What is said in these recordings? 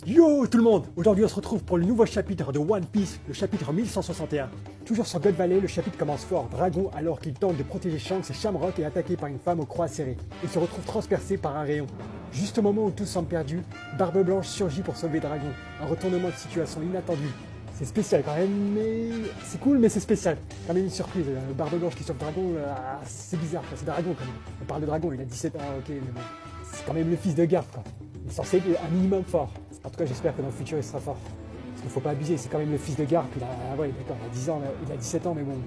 Yo tout le monde! Aujourd'hui on se retrouve pour le nouveau chapitre de One Piece, le chapitre 1161. Toujours sur God Valley, le chapitre commence fort. Dragon, alors qu'il tente de protéger Shanks et Shamrock, est attaqué par une femme aux croix serrées. Il se retrouve transpercé par un rayon. Juste au moment où tous semblent perdus, Barbe Blanche surgit pour sauver Dragon. Un retournement de situation inattendu. C'est spécial quand même, mais c'est cool, mais c'est spécial. Quand même une surprise. Barbe Blanche qui sauve Dragon, c'est bizarre, c'est Dragon quand même. On parle de Dragon, il a 17 ans, ok, mais bon. C'est quand même le fils de Garp, quoi. Il est censé être un minimum fort. En tout cas, j'espère que dans le futur, il sera fort. Parce qu'il faut pas abuser, c'est quand même le fils de Garp. Il a, ouais, d'accord, il a 10 ans, il a 17 ans, mais bon,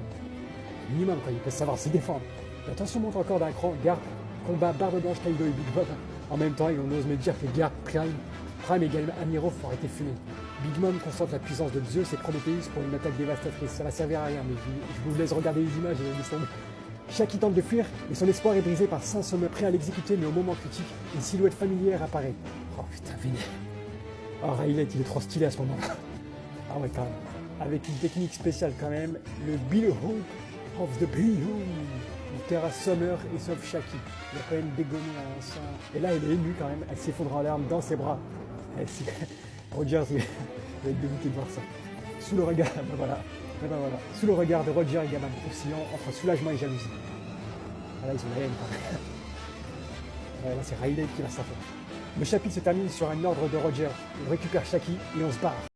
minimum, quoi. Il peut savoir se défendre. Mais attention, monte encore d'un cran. Garp combat Barbe Blanche, Kaido et Big Mom. En même temps, on ose me dire que Garp Prime égale Amirov faut arrêter de fumer. Big Mom concentre la puissance de Zeus et Prometheus pour une attaque dévastatrice. Ça va servir à rien, mais je vous laisse regarder les images et laisse tomber. Shaki tente de fuir, mais son espoir est brisé par Saint-Sommet prêt à l'exécuter, mais au moment critique, une silhouette familière apparaît. Oh putain, vénère. Oh, Rayleigh, il est trop stylé à ce moment-là. Ah ouais, quand même. Avec une technique spéciale quand même, le Bill Hope of the Billhook. Il terrasse Summer et sauve Shaki. Il a quand même dégonné un ancien. Et là, elle est émue quand même, elle s'effondre en larmes dans ses bras. Roger, il va être dégoûté de voir ça. Sous le regard, ben voilà. Sous le regard de Roger et Gaman, oscillant entre soulagement et jalousie. Ah là, ils ont la haine quand même. Ouais, là, c'est Rayleigh qui va s'en faire. Le chapitre se termine sur un ordre de Roger. Il récupère Shaki et on se barre.